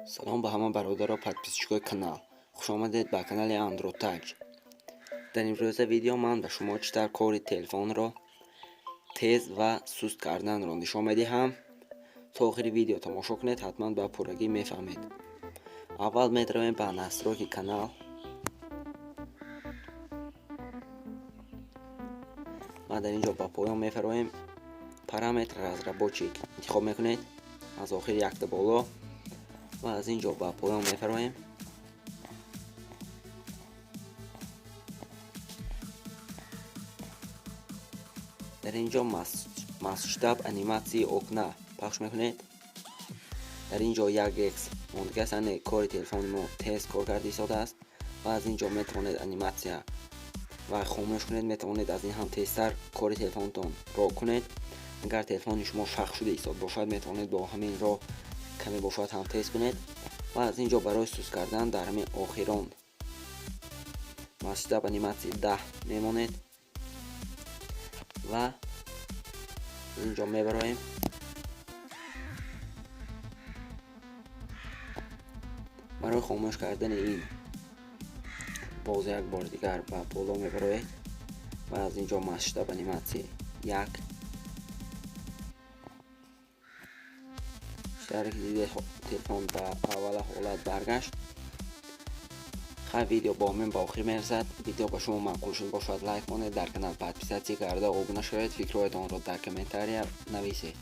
салом ба ҳама бародаро подписчикои канал. хуш омадед ба канали Androtag. дар имрӯза видео ман ба шумо чӣ тавр кори телефонро тез ва суст карданро нишон медиҳам. то охири видео тамошо кунед, ҳатман ба пуррагӣ мефаҳмед. аввал медравем ба настройки канал. ва дар инҷо ба поён мефароем. параметр разработчик интихоб мекунед аз охир якта боло ва аз инҷо ба поён мефароем. дар инҷо масштаб аниматсияи окна пахш мекунед. дар инҷо 1x мондагиаст, яъне кори телефони мо тез коргарди истодааст ва аз инҷо метавонед аниматсия ва хомӯш кунед. метавонед аз ин ҳам тезтар кори телефонтон роҳ кунед. агар телефони шумо шах шуда истод бошад, метавонед бо ҳамин роҳ каме бошад ҳам тез кунед. ва аз инҷо барои суст кардан дар ҳамин охирон масштаб аниматсия 10 мемонед ва инҷо мебароем. барои хомӯш кардани ин боз як бор дигар ба боло мебароед ва аз инҷо масштаб аниматсия 1 шарки диде телефон ба аввала ҳолат баргашт. хай видео бо ҳамин ба охир мерасад. видео ба шумо маъқул шуд бошад, лайк монед, дар канал подписатсия карда обуна шавед. фикрҳоятонро дар комментария нависед.